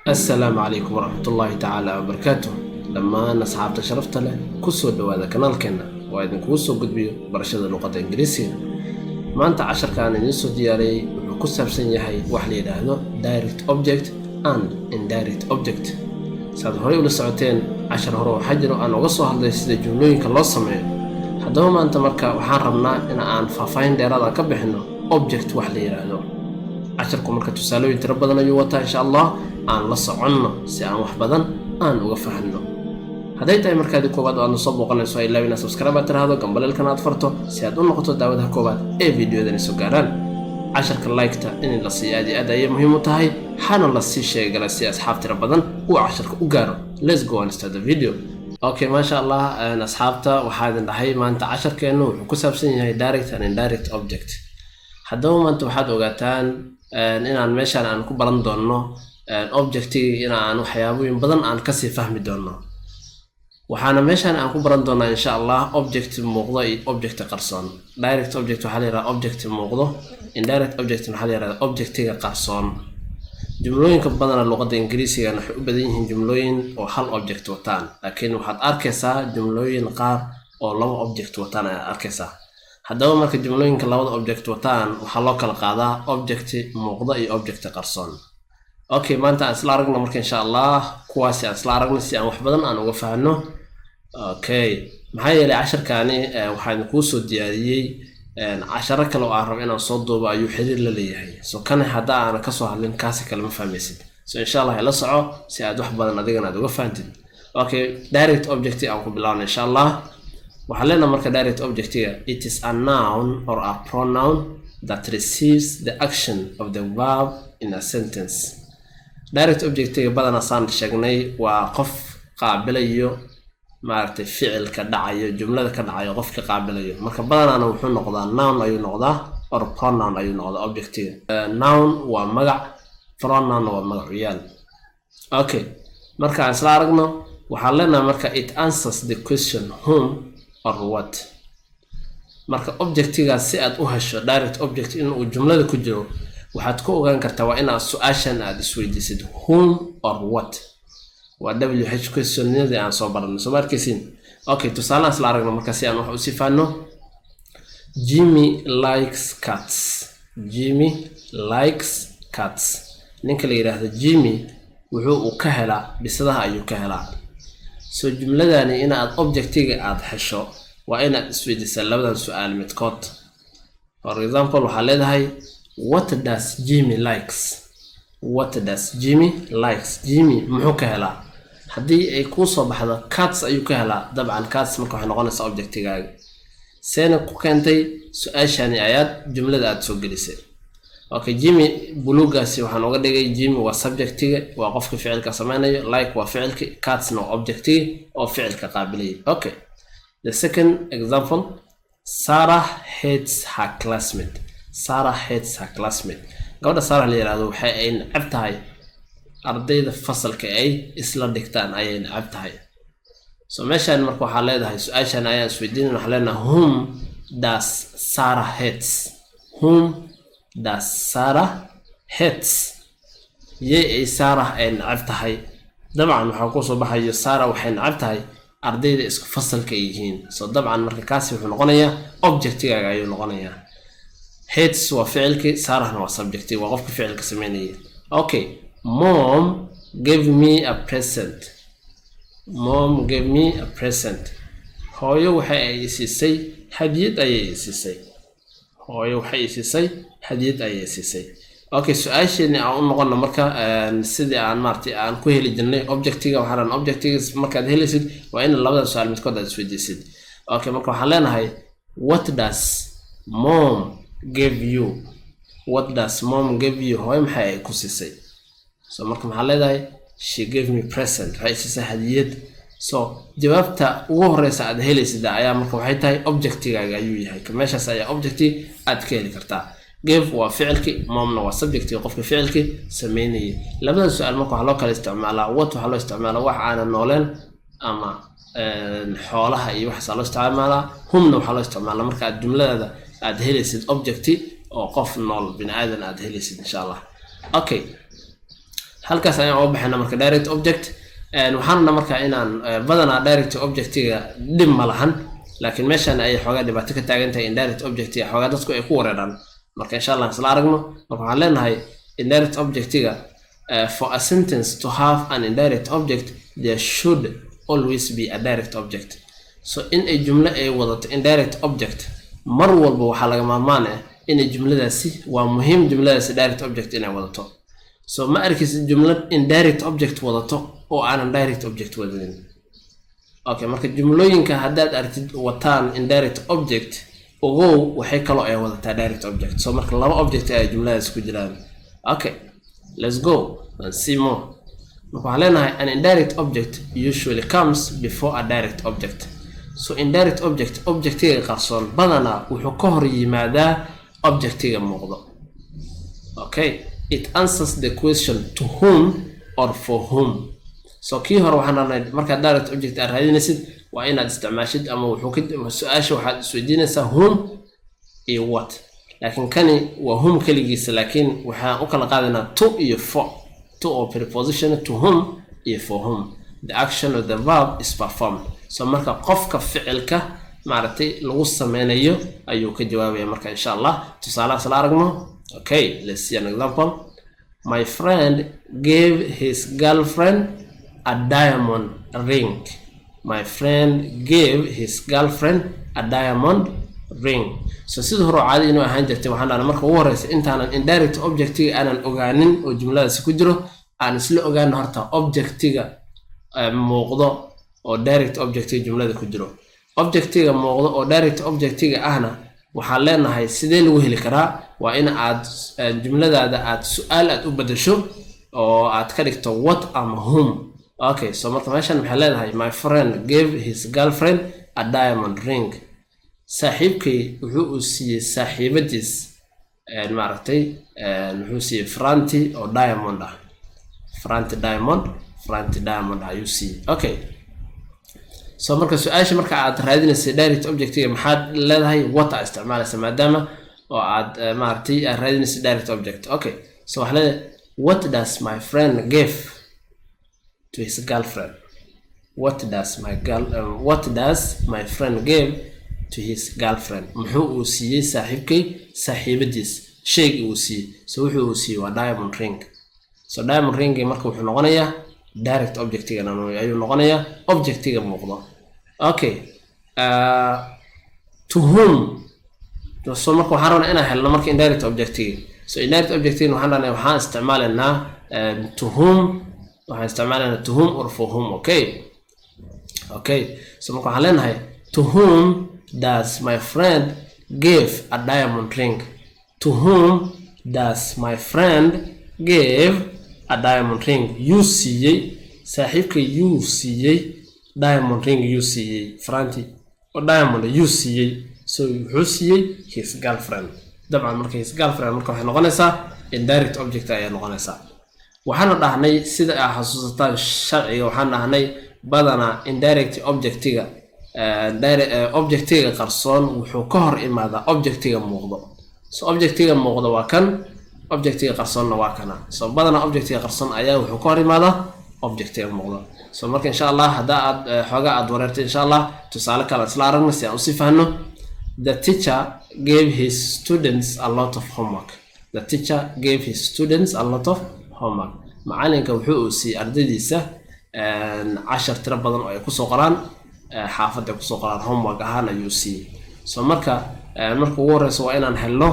السلام عليكم ورحمة الله تعالى وبركاته. لما أصحابتا شرفت له كسو دوادا كنال كنا وإذن كوسو قدبيو برشاد اللغة الإنجليزية. ما أنت عشر كان نيسو دياري وكسو بسن يحي وحلي لهذا direct object and indirect object. ساد هوري ولسعتين عشر هرو حجرو أنا وقصو هذا سيدة جملوين كالله سمعي حدو ما أنت مركا وحان ربنا إن أن فافاين ديرادا كبحنو object وحلي لهذا عشركم مركا تسالو يتربضنا يوتا إن شاء الله aan la soconno si aan wax badan aan uga fahanno. Haday tahay markaad koobaad aad soo booqanayso ay laawina subscribe tiraahdo gambaleelkan aad farto si aad u noqoto daawadaha koobaad ee fiidiyodan soo gaaraan. Casharka like-ta in la sii aad ay muhiim u tahay xana la sii sheegala si asxaab tira badan uu casharka u gaaro. Let's go and start the video. Okay, ma sha Allah, asxaabta waxaan dhahay maanta casharkeenu wuxuu ku saabsan yahay direct and indirect object. Haddaba maanta waxaad ogaataan inaan meeshaan aan ku baran doono objecti ina aan waxyaabooyin badan aan ka sii fahmi doono. waxaana meeshaan aan ku baran doonaa insha Allah object muuqdo iyo object qarsoon. Direct object waxa la yiraahdaa object muuqdo, indirect object waxa la yiraahdaa objectiga qarsoon. jumlooyinka badan luqadda Ingiriisiga waxay u badan yihiin jumlooyin oo hal object wataan, laakiin waxaad arkaysaa jumlooyin qaar oo laba object wataan aad arkaysaa. haddaba marka jumlooyinka labada object wataan waxa loo kala qaadaa object muuqdo iyo object qarsoon. Okay, maanta isla aragna marka insha Allah kuwaasi isla aragna si aan wax badan aan uga fahanno. Okay, maxay yeelay casharkaani waxaan ku soo diyaariyay casharo kale oo aan rabo inaan soo duubo ayuu xiriir la leeyahay. So kan hadda aan ka soo hadlin kaasi kale ma fahmaysid. So insha Allah la soco si aad wax badan adigana uga fahantid. Okay, direct object aan ku bilaabno insha Allah. waxaan leenahay marka direct objectiga it is a noun or a pronoun that receives the action of the verb in a sentence. direct objectiga badana saan sheegnay waa qof qaabilayo maartay ficilka dhacayo jumlada ka dhacayo qofka qaabilayo marka badana wuxuu noqdaa noun ayuu noqdaa or pronoun ayuu noqdaa objectiga. Noun waa magac, pronoun waa magacyaan. Okay, marka isla aragno waxaan leenahay marka it answers the question whom or what. marka objectiga si aad u hesho direct object inuu jumlada ku jiro waxaad ku ogaan kartaa waa inaad su'aashan aad isweydiisid whom or what. waa WH questionada aan soo baranay soo markaysiin. Okay, tusaale isla aragno marka si aan wax u sifaano. Jimmy likes cats. Jimmy likes cats. ninka la yiraahdo Jimmy wuxuu ka helaa bisadaha ayuu ka helaa. so jumladani inaad objectiga aad hesho waa inaad isweydiisaa labadan su'aal midkood. For example waxa leedahay what does Jimmy likes. What does Jimmy likes. Jimmy muxuu ka helaa. haddii ay ku soo baxdo cats ayuu ka helaa dabcan cats marka waxay noqonaysaa objectigaaga. seena ku keentay su'aashani ayaad jumlada aad soo gelisay. Okay, Jimmy bulugaasi waxaan uga dhigay Jimmy waa subjectiga waa qofka ficilka sameeyo, like waa ficilka, cats no objectiga oo ficilka qaabilay. Okay, the second example Sarah hates her classmate. Sarah hates her classmate. gabadha Sarah la yiraahdo waxay ay necab tahay ardayda fasalka ay isla dhigtaan ayay necab tahay. so meeshaan marka waxa leedahay su'aashan ayaan isweydiin waxa leenahay whom does Sarah hates. Whom does Sarah hates. ay Sarah ay necab tahay dabcan waxa ku soo baxayo Sarah waxay necab tahay ardayda isku fasalka yihiin. so dabcan marka kaasi wuxuu noqonayaa objectiga ayuu noqonayaa. hates waa ficilki, Sarahna waa subjecti waa qofka ficilka sameynaya. Okay, mom gave me a present. Mom gave me a present. hooyo waxay ay siisay hadiyad ayay siisay. hooyo waxay siisay hadiyad ayay siisay. Okay, su'aashani aan u noqono marka sidii aan maartay aan ku heli jirnay objectiga waxaan objectiga marka aad helisid waa in labada su'aal midkood aad isweydiisid. Okay, marka waxaan leenahay what does mom give you. What does mom give you. hooyo maxay ay ku siisay. so marka maxaa leedahay she gave me present. waxay siisay hadiyad. so jawaabta ugu horeysa aad helaysid ayaa marka waxay tahay objectigaaga ayuu yahay. meeshaas ayaa objecti aad ka heli kartaa. give waa ficilki, momna waa subjecti qofka ficilki sameynayay. labadan su'aal marka waxa loo kala isticmaalaa what waxa loo isticmaalaa wax aan nooleen ama xoolaha iyo waxa loo isticmaalaa. whomna waxa loo isticmaalaa marka aad jumlada aad helaysid objecti oo qof nool bin aadan aad helaysid insha Allah. Okay, halkaas ayaan u baxayna marka direct object waxaana marka inaan badana direct objectiga dhib ma lahan laakiin meeshan ay xogaa dhibaato ka taagan tahay indirect objectiga xogaa dadku ay ku wareeraan marka insha Allah isla aragno marka waxaan leenahay indirect objectiga for a sentence to have an indirect object there should always be a direct object so in a jumla ay wadato indirect object mar walba waxa laga maarmaan ah in jumladaasi waa muhiim jumladaasi direct object inay wadato so ma arkaysid jumlad indirect object wadato oo aan direct object wadanin okay marka jumlooyinka haddaad aragtid wataan indirect object ogow waxay kala ay wadataa direct object so marka laba object ay jumladaasi ku jiraan okay let's go and see more waxaan leenahay an indirect object usually comes before a direct object so indirect objectiga qarsoon badana wuxuu ka hor yimaadaa objectiga muuqdo okay it answers the question to whom or for whom so kii hore waxaan rabnay marka direct object aad raadinaysid waa inaad isticmaashid ama wuxuu ka su'aasha waxaad isweydiinaysaa whom iyo what laakiin kani waa whom kaligiisa laakiin waxaan u kala qaadanaa to iyo for to or preposition to whom iyo for whom the action of the verb is performed so marka qofka ficilka maartay lagu sameynayo ayuu ka jawaabaya marka insha Allah tusaalaha sala aragno okay let's see an example my friend gave his girlfriend a diamond ring my friend gave his girlfriend a diamond ring so sidoo hore caadi inuu ahaan jirtay waxaan marka ugu horeysa intaanan indirect objectiga aanan ogaanin oo jumladaasi ku jiro aan isla ogaan horta objectiga muuqdo oo direct objectiga jumlada ku jiro objectiga muuqdo oo direct objectiga ahna waxaan leenahay sidee lagu heli karaa waa in aad jumladaada aad su'aal aad u bedesho oo aad ka dhigto what am whom okay so marka meeshan waxay leedahay my friend gave his girlfriend a diamond ring saaxiibkay wuxuu siiyay saaxiibadiis maartay wuxuu siiyay franti oo diamond ah franti diamond ayuu siiyay okay so marka su'aasha marka aad raadinaysid direct objectiga maxaad leedahay what aad isticmaalaysaa maadaama oo aad maartay aad raadinaysid direct object okay so waxa leedahay what does my friend give to his girlfriend what does my friend give to his girlfriend muxuu uu siiyay saaxiibkay saaxiibadiis shay uu siiyay so wuxuu uu siiyay waa diamond ring so diamond ring marka wuxuu noqonayaa direct objectiga ayuu noqonayaa objectiga muuqdo okay to whom so marka waxaan rabnaa inaan helno marka indirect objectiga so indirect objectiga waxaan isticmaalaynaa to whom or for whom okay so marka waxaan leenahay to whom does my friend give a diamond ring to whom does my friend give a diamond ring you siiyay saaxiibka you siiyay diamond ring you siiyay franti oo diamond you siiyay so wuxuu siiyay his girlfriend dabcan marka his girlfriend marka waxay noqonaysaa indirect object ayay noqonaysaa waxaan dhahnay sida ay xasuusataan sharciga waxaan dhahnay badana indirect objectiga objectiga qarsoon wuxuu ka hor imaadaa objectiga muuqdo so objectiga muuqdo waa kan objectiga qarsoonna waa kana so badana objectiga qarsoon ayaa wuxuu ka hor imaadaa objectiga muuqdo so marka insha Allah hada aad xogaa aad wareertay insha Allah tusaale kale isla aragno si aan u sifahno the teacher gave his students a lot of homework macalinka wuxuu siiyay ardaydiisa 10 tiro badan oo ay ku soo qoraan xaafadda ku soo qoraan homework ahaan ayuu siiyay so marka ugu horeyso waa inaan helno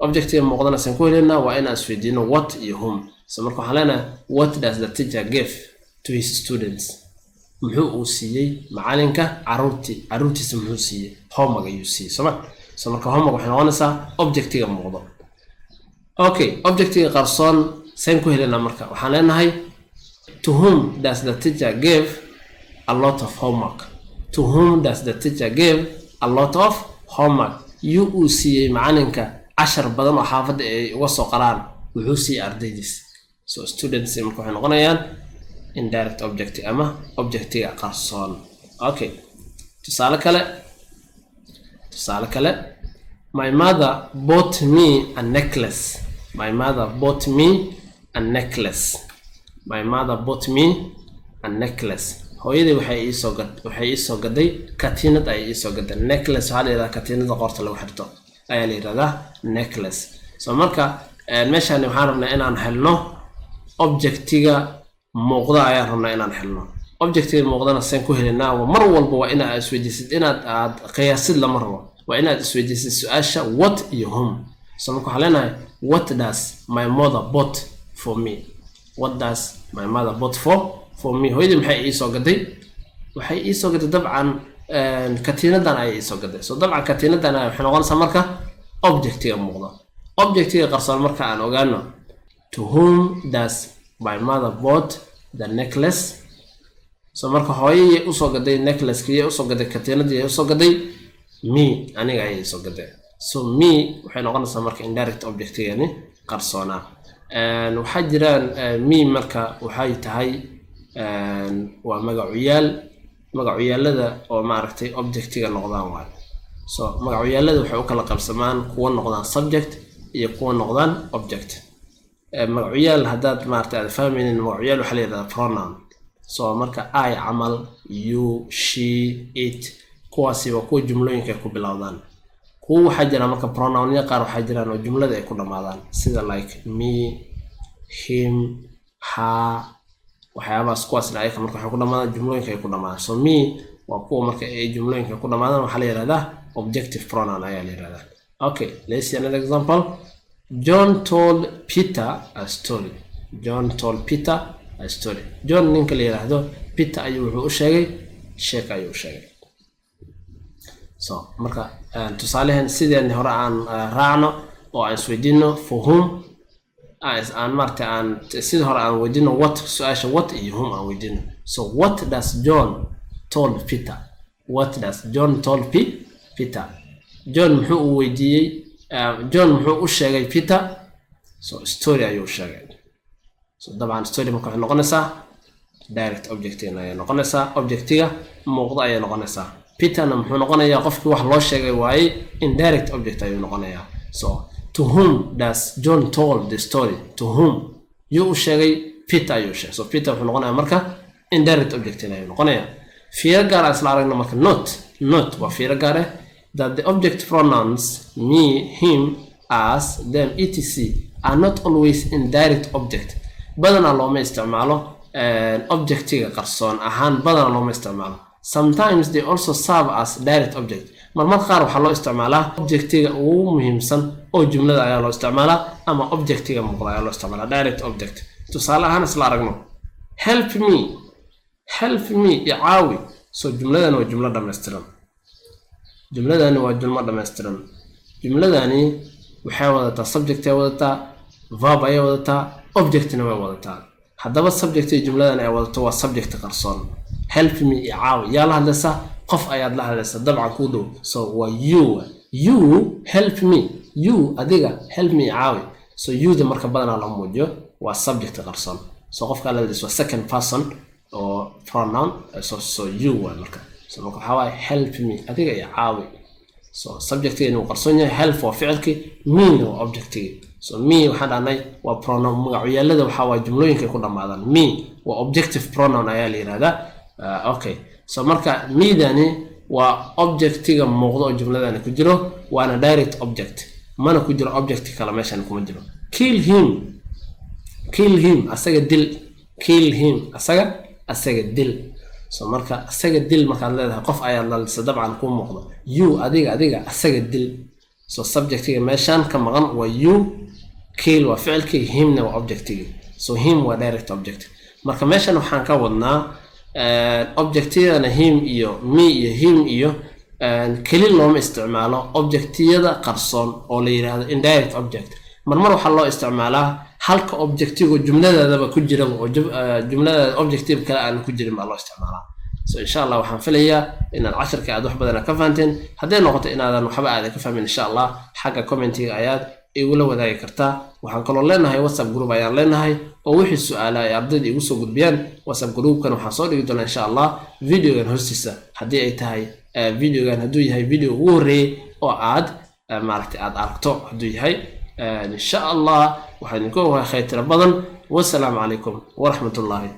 objectiga muuqdana san ku helena waa inaan isweydiino what iyo whom so marka waxaan leenahay what does the teacher give to his students muxuu uu siiyay macalinka caruurtiisa muxuu siiyay homework ayuu siiyay so marka homework waxay noqonaysaa objectiga muuqdo okay objectiga qarsoon san ku helena marka waxaan leenahay to whom does the teacher give a lot of homework you uu siiyay macalinka 10 badan oo xaafadda ay uga soo qoraan wuxuu siiyay ardaydiis so students marka waxay noqonayaan indirect object ama objectiga qarsoon okay tusaale kale my mother bought me a necklace a necklace. My mother bought me a necklace. hooyadii waxay ii soo gaday katiinad ay ii soo gaday. necklace waxa la yiraahdaa katiinada qoorta lagu xirto ayaa la yiraahdaa necklace. So marka meeshaan waxaan rabnaa inaan helno objectiga muuqda ayaan rabnaa inaan helno. objectiga muuqdana saan ku helinaa mar walba waa inaad isweydiisid inaad qiyaasid lama rabo. waa inaad isweydiisid su'aasha what iyo whom. So marka waxaan leenahay what does my mother bought for me? What does my mother bought for me? hooyadii maxay ii soo gaday? waxay ii soo gaday dabcan katiinadan ay ii soo gaday. So dabcan katiinadan waxay noqonaysaa marka objectiga muuqda. objectiga qarsoon marka aan ogaano to whom does my mother bought the necklace? So marka hooyadii u soo gaday necklace-kii u soo gaday katiinadii u soo gaday me aniga ay soo gaday. So me waxay noqonaysaa marka indirect objectigani qarsoona. waxaa jiraan me marka waxay tahay waa magacyaalada oo maaragtay objectiga noqdaan waay. So magacyaalada waxay u kala qabsamaan kuwa noqdaan subject iyo kuwa noqdaan object. magacyaal haddaad maaragtay aad fahmaynin magacyaal waxa la yiraahdaa pronoun. So marka I camal you she it kuwaasi waa kuwa jumlooyinka ku bilowdaan. kuwa waxaa jira marka pronoun qaar waxaa jiraan oo jumlada ay ku dhamaadaan sida like me, him, her waxyaabahaas kuwaasna ayaka marka waxay ku dhamaadaan jumlooyinka ay ku dhamaadaan. So me waa kuwa marka ay jumlooyinka ku dhamaadaan waxaa la yiraahdaa objective pronoun ayaa la yiraahdaa. Okay, let's see another example. John told Peter a story. John told Peter a story. John ninka la yiraahdo Peter ayuu wuxuu u sheegay sheeko ayuu u sheegay. So marka tusaalehan sideen hore aan raacno oo aan isweydiino for whom aan marka aan sidii hore aan weydiino what su'aasha what iyo whom aan weydiino. So what does John told Peter? What does John told Peter? John muxuu u weydiiyey John muxuu u sheegay Peter? So story ayuu sheegay. So dabcan story marka waxay noqonaysaa direct objectiga ayay noqonaysaa objectiga muuqda ayay noqonaysaa. Peterna muxuu noqonayaa qofkii wax loo sheegay waaye indirect object ayuu noqonayaa. So to whom does John told the story? To whom you u sheegay Peter ayuu sheegay. So Peter wuxuu noqonayaa marka indirect object ayuu noqonayaa. fiiro gaar ah isla aragna marka not waa fiiro gaar ah that the object pronouns me, him, us, them, etc are not always indirect object. badanaa looma isticmaalo objectiga qarsoon ahaan badanaa looma isticmaalo. Sometimes they also serve as direct object. marmar qaar waxaa loo isticmaalaa objectiga ugu muhiimsan oo jumlada ayaa loo isticmaalaa ama objectiga muuqda ayaa loo isticmaalaa direct object. tusaale ahaan isla aragno help me icaawi. So jumladan waa jumla dhameystiran. jumladani waxay wadataa subject ay wadataa verb ay wadataa objectna way wadataa. haddaba subject ee jumladan ay wadato waa subject qarsoon. help me icaawi yaa la hadlaysaa qof ayaad la hadlaysaa dabcan ku dhow. So waa you help me, you adiga help me icaawi. So you da marka badanaa la muujiyo waa subject qarsoon. So qofka la hadlayso waa second person oo pronoun. So you waa marka. So marka waxa waaye help me adiga icaawi. So subject inuu qarsoon yahay help waa ficilki me waa objectiga. So me waxaan dhahnay waa pronoun magacyaalada waxa waa jumlooyinka ku dhamaadaan. Me waa objective pronoun ayaa la yiraahdaa. Okay, so marka me dani waa objectiga muuqda oo jumladani ku jiro waana direct object. mana ku jiro object kala meeshan kuma jiro. kill him asaga dil. kill him asaga dil. So marka asaga dil marka aad leedahay qof ayaa la dabcan ku muuqdo. You adiga asaga dil. So subjectiga meeshan ka maqan waa you, kill waa ficilkii, himna waa objectiga. So him waa direct object. marka meeshan waxaan ka wadnaa objectiyada him iyo me iyo him iyo kali looma isticmaalo objectiyada qarsoon oo la yiraahdo indirect object. marmar waxa loo isticmaalaa halka objectiga jumladaba ku jira oo jumlada objective kale aan ku jirin baa loo isticmaalaa. So insha Allah waxaan filayaa inaad casharka aad wax badan ka fahanteen. haddii noqoto inaadan waxba aad ka fahmin insha Allah xagga commentiga ayaad igula wadaagi kartaa. waxaan kaloo leenahay WhatsApp group ayaan leenahay oo wixii su'aalaha ay ardayda igu soo gudbiyaan WhatsApp groupkan waxaan soo dhigi doonaa insha Allah videogan hoostiisa haddii ay tahay videogan hadduu yahay video ugu horeeyay oo aad maaragtay aad aragto hadduu yahay insha Allah waxaan ku khayr badan والسلام عليكم ورحمة الله